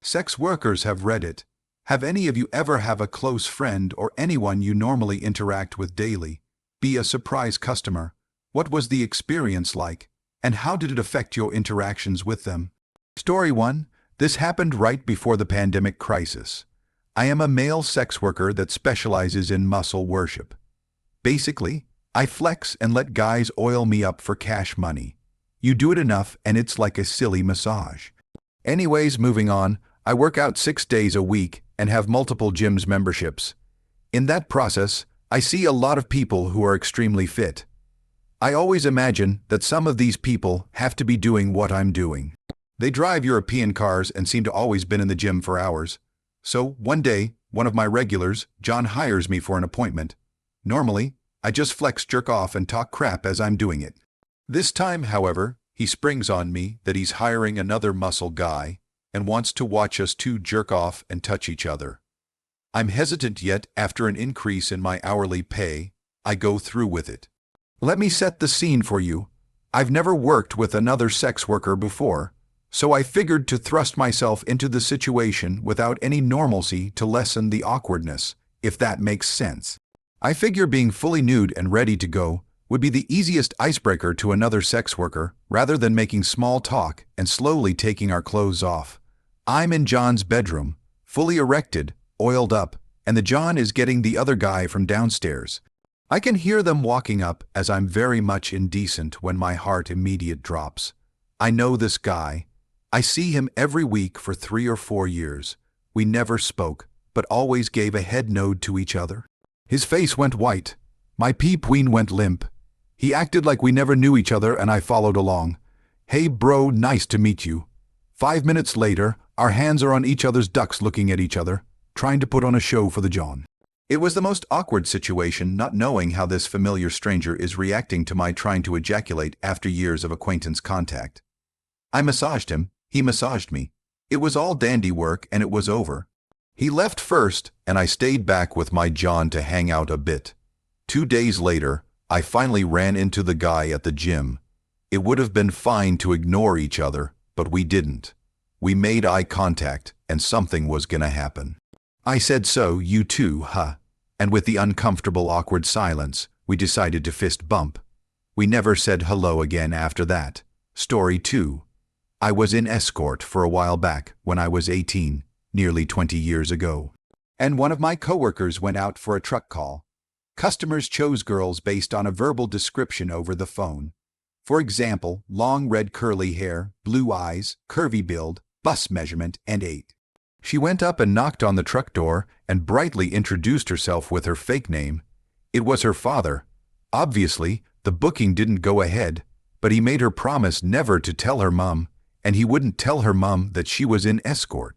Sex workers have read it. Have any of you ever have a close friend or anyone you normally interact with daily be a surprise customer? What was the experience like, and how did it affect your interactions with them? Story 1. This happened right before the pandemic crisis. I am a male sex worker that specializes in muscle worship. Basically, I flex and let guys oil me up for cash money. You do it enough and it's like a silly massage. Anyways, moving on, I work out 6 days a week and have multiple gyms memberships. In that process, I see a lot of people who are extremely fit. I always imagine that some of these people have to be doing what I'm doing. They drive European cars and seem to always been in the gym for hours. So one day, one of my regulars, John, hires me for an appointment. Normally, I just flex, jerk off, and talk crap as I'm doing it. This time, however, he springs on me that he's hiring another muscle guy and wants to watch us two jerk off and touch each other. I'm hesitant, yet after an increase in my hourly pay, I go through with it. Let me set the scene for you. I've never worked with another sex worker before, so I figured to thrust myself into the situation without any normalcy to lessen the awkwardness, if that makes sense. I figure being fully nude and ready to go would be the easiest icebreaker to another sex worker, rather than making small talk and slowly taking our clothes off. I'm in John's bedroom, fully erected, oiled up, and the John is getting the other guy from downstairs. I can hear them walking up as I'm very much indecent when my heart immediate drops. I know this guy. I see him every week for 3 or 4 years. We never spoke, but always gave a head nod to each other. His face went white. My pee-pween went limp. He acted like we never knew each other and I followed along. Hey bro, nice to meet you. 5 minutes later, our hands are on each other's ducks looking at each other, trying to put on a show for the John. It was the most awkward situation, not knowing how this familiar stranger is reacting to my trying to ejaculate after years of acquaintance contact. I massaged him, he massaged me. It was all dandy work and it was over. He left first and I stayed back with my John to hang out a bit. 2 days later, I finally ran into the guy at the gym. It would have been fine to ignore each other, but we didn't. We made eye contact and something was gonna happen. I said, so, you too, huh? And with the uncomfortable awkward silence, we decided to fist bump. We never said hello again after that. Story 2. I was in escort for a while back when I was 18, nearly 20 years ago. And one of my coworkers went out for a truck call. Customers chose girls based on a verbal description over the phone. For example, long red curly hair, blue eyes, curvy build, bust measurement, and 8. She went up and knocked on the truck door and brightly introduced herself with her fake name. It was her father. Obviously, the booking didn't go ahead, but he made her promise never to tell her mom, and he wouldn't tell her mom that she was in escort.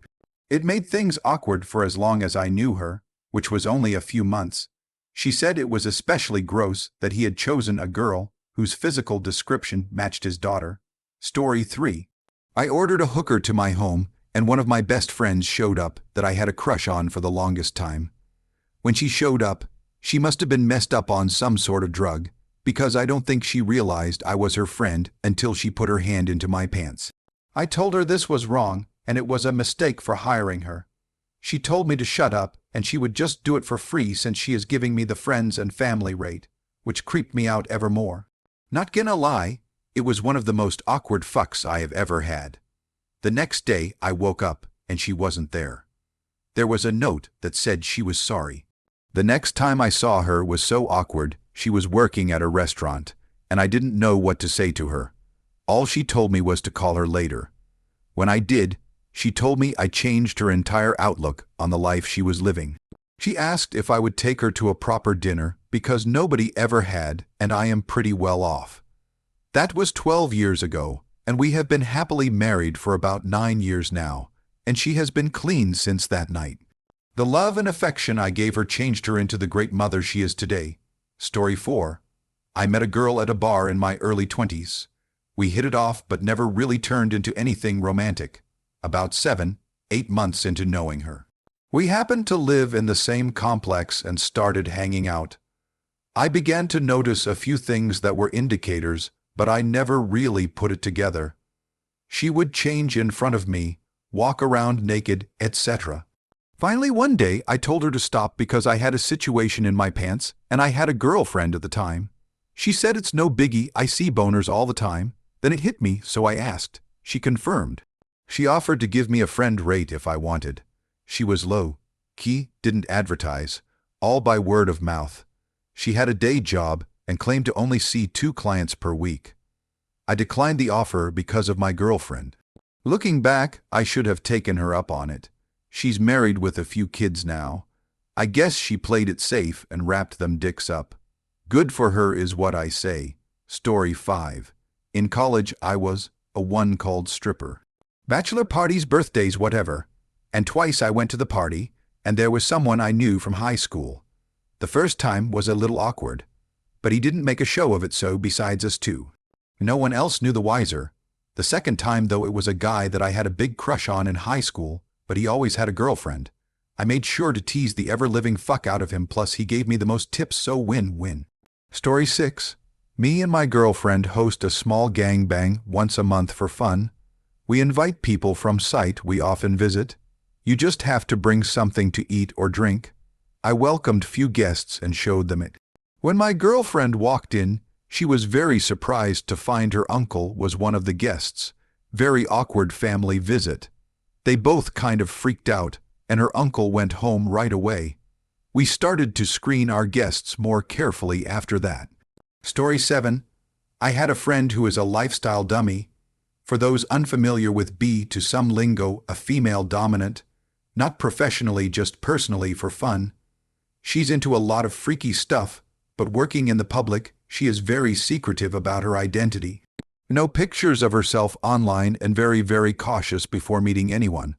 It made things awkward for as long as I knew her, which was only a few months. She said it was especially gross that he had chosen a girl whose physical description matched his daughter. Story 3. I ordered a hooker to my home, and one of my best friends showed up that I had a crush on for the longest time. When she showed up, she must have been messed up on some sort of drug, because I don't think she realized I was her friend until she put her hand into my pants. I told her this was wrong, and it was a mistake for hiring her. She told me to shut up, and she would just do it for free since she is giving me the friends and family rate, which creeped me out ever more. Not gonna lie, it was one of the most awkward fucks I have ever had. The next day, I woke up, and she wasn't there. There was a note that said she was sorry. The next time I saw her was so awkward. She was working at a restaurant, and I didn't know what to say to her. All she told me was to call her later. When I did, she told me I changed her entire outlook on the life she was living. She asked if I would take her to a proper dinner because nobody ever had, and I am pretty well off. That was 12 years ago, and we have been happily married for about 9 years now, and she has been clean since that night. The love and affection I gave her changed her into the great mother she is today. Story 4. I met a girl at a bar in my early 20s. We hit it off but never really turned into anything romantic. About 7, 8 months into knowing her, we happened to live in the same complex and started hanging out. I began to notice a few things that were indicators, but I never really put it together. She would change in front of me, walk around naked, etc. Finally, one day, I told her to stop because I had a situation in my pants and I had a girlfriend at the time. She said it's no biggie, I see boners all the time. Then it hit me, so I asked. She confirmed. She offered to give me a friend rate if I wanted. She was low key, didn't advertise, all by word of mouth. She had a day job and claimed to only see 2 clients per week. I declined the offer because of my girlfriend. Looking back, I should have taken her up on it. She's married with a few kids now. I guess she played it safe and wrapped them dicks up. Good for her is what I say. Story 5. In college, I was a one-called stripper. Bachelor parties, birthdays, whatever. And twice I went to the party, and there was someone I knew from high school. The first time was a little awkward, but he didn't make a show of it, so besides us two. No one else knew the wiser. The second time, though, it was a guy that I had a big crush on in high school, but he always had a girlfriend. I made sure to tease the ever-living fuck out of him, plus he gave me the most tips, so win-win. Story 6. Me and my girlfriend host a small gangbang once a month for fun. We invite people from site we often visit. You just have to bring something to eat or drink. I welcomed few guests and showed them it. When my girlfriend walked in, she was very surprised to find her uncle was one of the guests. Very awkward family visit. They both kind of freaked out, and her uncle went home right away. We started to screen our guests more carefully after that. Story 7. I had a friend who is a lifestyle dummy. For those unfamiliar with B to some lingo, a female dominant. Not professionally, just personally for fun. She's into a lot of freaky stuff, but working in the public, she is very secretive about her identity. No pictures of herself online and very, very cautious before meeting anyone.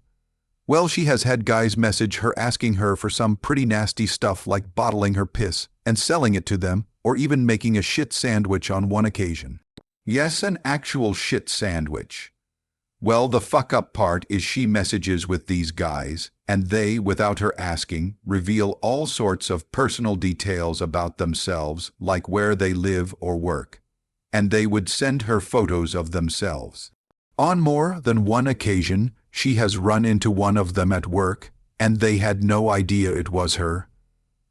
Well, she has had guys message her asking her for some pretty nasty stuff like bottling her piss and selling it to them, or even making a shit sandwich on one occasion. Yes, an actual shit sandwich. Well, the fuck-up part is she messages with these guys, and they, without her asking, reveal all sorts of personal details about themselves, like where they live or work. And they would send her photos of themselves. On more than one occasion, she has run into one of them at work, and they had no idea it was her.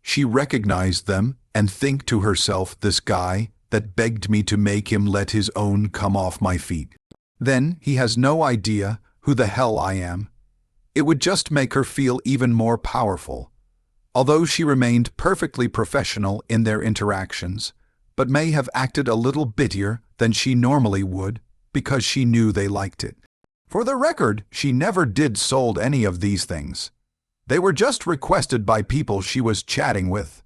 She recognized them and think to herself, this guy that begged me to make him let his own come off my feet. Then he has no idea who the hell I am. It would just make her feel even more powerful. Although she remained perfectly professional in their interactions, but may have acted a little bittier than she normally would because she knew they liked it. For the record, she never did sold any of these things. They were just requested by people she was chatting with.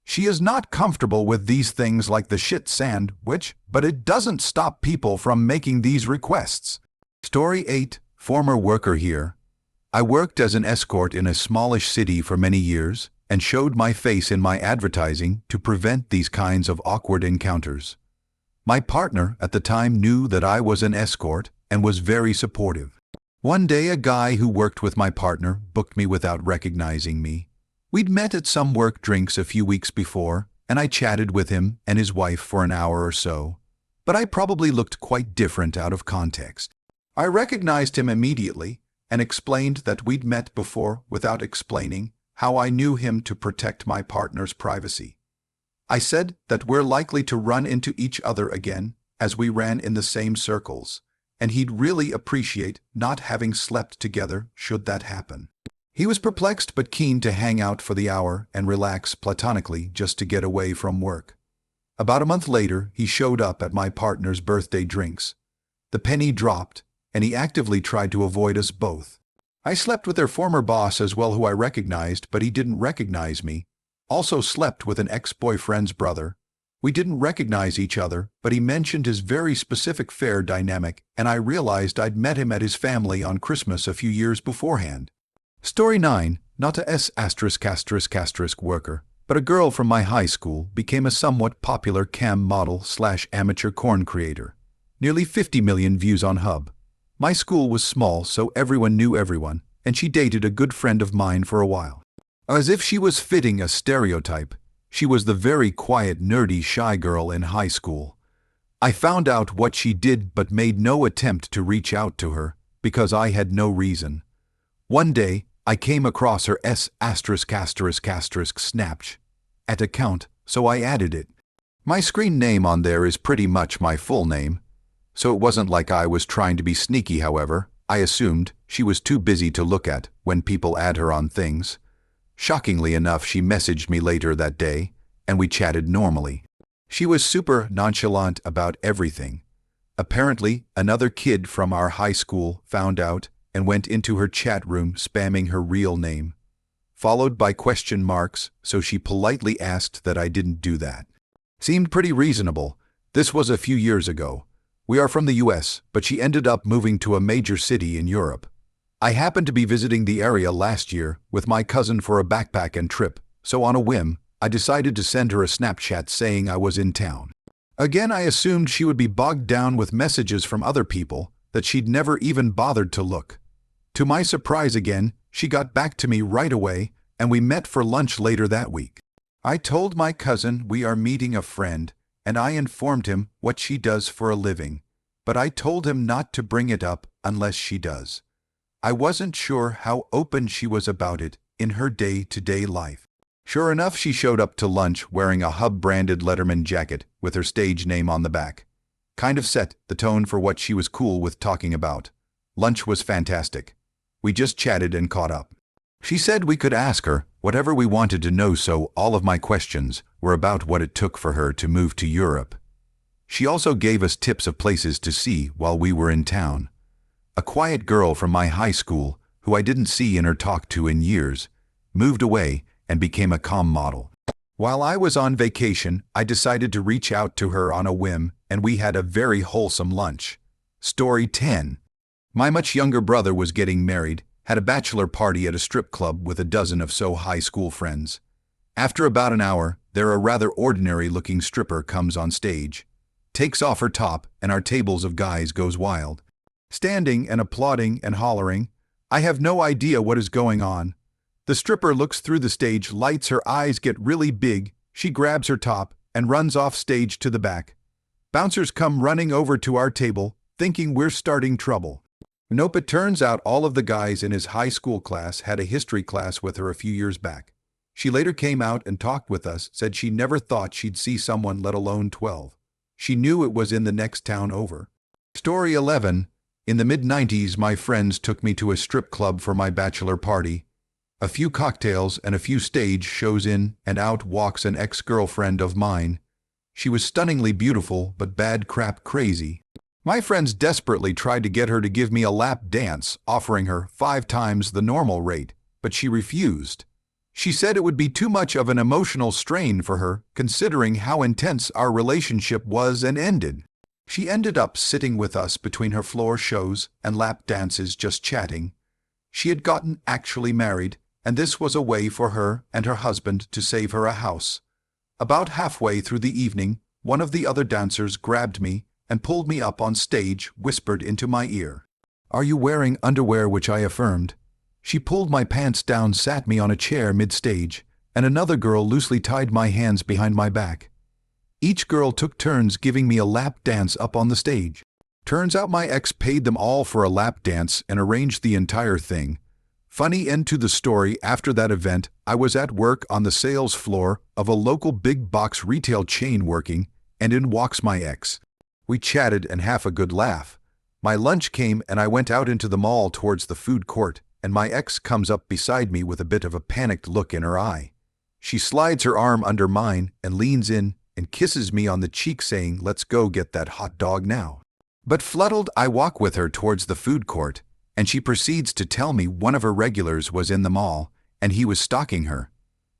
She is not comfortable with these things like the shit sandwich, but it doesn't stop people from making these requests. Story 8. Former worker here. I worked as an escort in a smallish city for many years and showed my face in my advertising to prevent these kinds of awkward encounters. My partner at the time knew that I was an escort and was very supportive. One day, a guy who worked with my partner booked me without recognizing me. We'd met at some work drinks a few weeks before, and I chatted with him and his wife for an hour or so. But I probably looked quite different out of context. I recognized him immediately and explained that we'd met before without explaining how I knew him to protect my partner's privacy. I said that we're likely to run into each other again as we ran in the same circles, and he'd really appreciate not having slept together should that happen. He was perplexed but keen to hang out for the hour and relax platonically just to get away from work. About a month later, he showed up at my partner's birthday drinks. The penny dropped, and he actively tried to avoid us both. I slept with their former boss as well, who I recognized, but he didn't recognize me. Also slept with an ex-boyfriend's brother. We didn't recognize each other, but he mentioned his very specific fare dynamic, and I realized I'd met him at his family on Christmas a few years beforehand. Story 9. Not a *** worker, but a girl from my high school became a somewhat popular cam model/amateur corn creator. Nearly 50 million views on Hub. My school was small, so everyone knew everyone, and she dated a good friend of mine for a while. As if she was fitting a stereotype, she was the very quiet, nerdy, shy girl in high school. I found out what she did but made no attempt to reach out to her, because I had no reason. One day, I came across her Snapchat at account, so I added it. My screen name on there is pretty much my full name, so it wasn't like I was trying to be sneaky. However, I assumed she was too busy to look at when people add her on things. Shockingly enough, she messaged me later that day, and we chatted normally. She was super nonchalant about everything. Apparently, another kid from our high school found out and went into her chat room spamming her real name, followed by question marks, so she politely asked that I didn't do that. Seemed pretty reasonable. This was a few years ago. We are from the US, but she ended up moving to a major city in Europe. I happened to be visiting the area last year with my cousin for a backpack and trip, so on a whim, I decided to send her a Snapchat saying I was in town. Again, I assumed she would be bogged down with messages from other people that she'd never even bothered to look. To my surprise again, she got back to me right away, and we met for lunch later that week. I told my cousin we are meeting a friend, and I informed him what she does for a living, but I told him not to bring it up unless she does. I wasn't sure how open she was about it in her day-to-day life. Sure enough, she showed up to lunch wearing a Hub-branded Letterman jacket with her stage name on the back. Kind of set the tone for what she was cool with talking about. Lunch was fantastic. We just chatted and caught up. She said we could ask her whatever we wanted to know, so all of my questions were about what it took for her to move to Europe. She also gave us tips of places to see while we were in town. A quiet girl from my high school, who I didn't see or talk to in years, moved away and became a comm model. While I was on vacation, I decided to reach out to her on a whim, and we had a very wholesome lunch. Story 10. My much younger brother was getting married, had a bachelor party at a strip club with a dozen or so high school friends. After about an hour, there a rather ordinary-looking stripper comes on stage, takes off her top, and our tables of guys goes wild. Standing and applauding and hollering. I have no idea what is going on. The stripper looks through the stage lights, her eyes get really big, she grabs her top and runs off stage to the back. Bouncers come running over to our table, thinking we're starting trouble. Nope, it turns out all of the guys in his high school class had a history class with her a few years back. She later came out and talked with us, said she never thought she'd see someone, let alone 12. She knew it was in the next town over. Story 11. In the mid-90s, my friends took me to a strip club for my bachelor party. A few cocktails and a few stage shows, in and out walks an ex-girlfriend of mine. She was stunningly beautiful, but bad crap crazy. My friends desperately tried to get her to give me a lap dance, offering her 5 times the normal rate, but she refused. She said it would be too much of an emotional strain for her, considering how intense our relationship was, and ended. She ended up sitting with us between her floor shows and lap dances, just chatting. She had gotten actually married, and this was a way for her and her husband to save her a house. About halfway through the evening, one of the other dancers grabbed me and pulled me up on stage, whispered into my ear, "Are you wearing underwear?" which I affirmed. She pulled my pants down, sat me on a chair mid-stage, and another girl loosely tied my hands behind my back. Each girl took turns giving me a lap dance up on the stage. Turns out my ex paid them all for a lap dance and arranged the entire thing. Funny end to the story, after that event, I was at work on the sales floor of a local big box retail chain working, and in walks my ex. We chatted and half a good laugh. My lunch came and I went out into the mall towards the food court, and my ex comes up beside me with a bit of a panicked look in her eye. She slides her arm under mine and leans in and kisses me on the cheek, saying, "Let's go get that hot dog now." But fuddled, I walk with her towards the food court, and she proceeds to tell me one of her regulars was in the mall, and he was stalking her.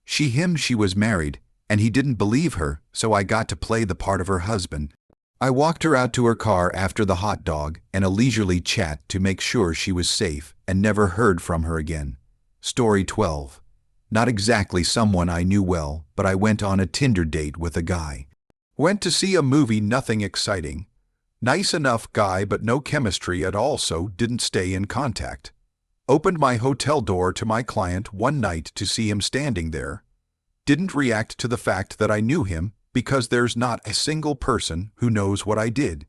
She was married, and he didn't believe her, so I got to play the part of her husband. I walked her out to her car after the hot dog and a leisurely chat to make sure she was safe, and never heard from her again. Story 12. Not exactly someone I knew well, but I went on a Tinder date with a guy. Went to see a movie, nothing exciting. Nice enough guy, but no chemistry at all, so didn't stay in contact. Opened my hotel door to my client one night to see him standing there. Didn't react to the fact that I knew him, because there's not a single person who knows what I did.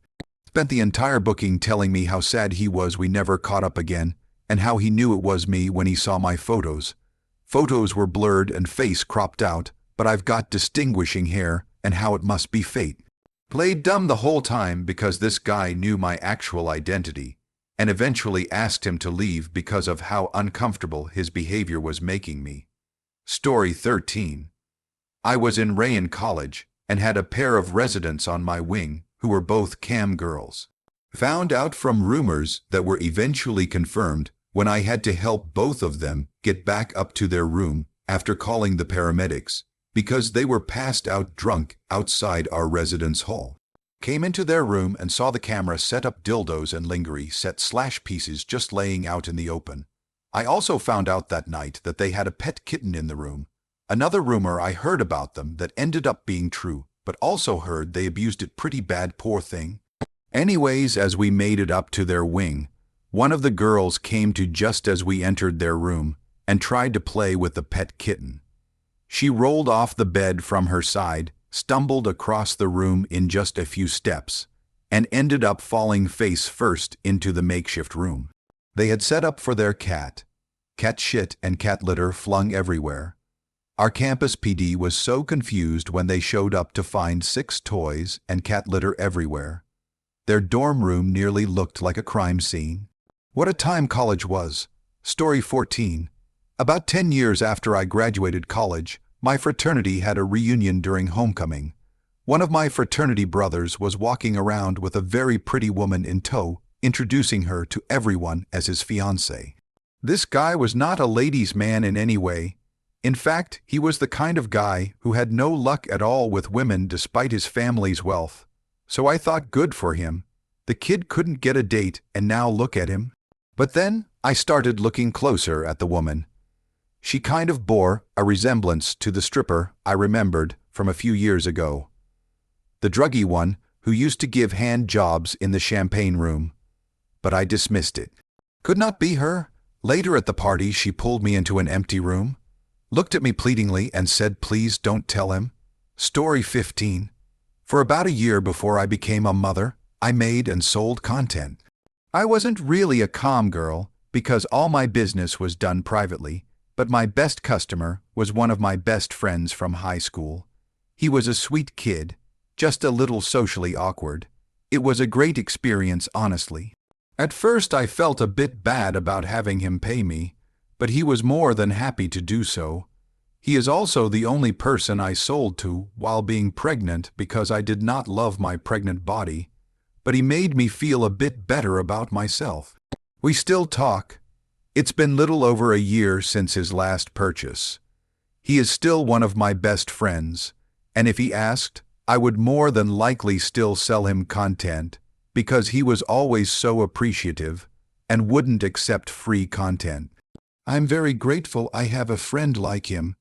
spent the entire booking telling me how sad he was we never caught up again, and how he knew it was me when he saw my photos. Photos were blurred and face cropped out, but I've got distinguishing hair, and how it must be fate. Played dumb the whole time because this guy knew my actual identity, and eventually asked him to leave because of how uncomfortable his behavior was making me. Story 13. I was in Rayan College and had a pair of residents on my wing who were both cam girls. Found out from rumors that were eventually confirmed when I had to help both of them get back up to their room after calling the paramedics because they were passed out drunk outside our residence hall. Came into their room and saw the camera set up dildos and lingerie set slash pieces just laying out in the open. I also found out that night that they had a pet kitten in the room. Another rumor I heard about them that ended up being true, but also heard they abused it pretty bad, poor thing. Anyways, as we made it up to their wing, one of the girls came to just as we entered their room and tried to play with the pet kitten. She rolled off the bed from her side, stumbled across the room in just a few steps, and ended up falling face first into the makeshift room. They had set up for their cat. Cat shit and cat litter flung everywhere. Our campus PD was so confused when they showed up to find 6 toys and cat litter everywhere. Their dorm room nearly looked like a crime scene. What a time college was. Story 14. About 10 years after I graduated college, my fraternity had a reunion during homecoming. One of my fraternity brothers was walking around with a very pretty woman in tow, introducing her to everyone as his fiancée. This guy was not a ladies' man in any way. In fact, he was the kind of guy who had no luck at all with women despite his family's wealth. So I thought, good for him. The kid couldn't get a date, and now look at him. But then I started looking closer at the woman. She kind of bore a resemblance to the stripper I remembered from a few years ago. The druggy one who used to give hand jobs in the champagne room. But I dismissed it. Could not be her. Later at the party, she pulled me into an empty room, looked at me pleadingly and said, please don't tell him. Story 15. For about a year before I became a mother, I made and sold content. I wasn't really a comm girl because all my business was done privately, but my best customer was one of my best friends from high school. He was a sweet kid, just a little socially awkward. It was a great experience, honestly. At first I felt a bit bad about having him pay me, but he was more than happy to do so. He is also the only person I sold to while being pregnant because I did not love my pregnant body, but he made me feel a bit better about myself. We still talk. It's been little over a year since his last purchase. He is still one of my best friends, and if he asked, I would more than likely still sell him content because he was always so appreciative and wouldn't accept free content. I'm very grateful I have a friend like him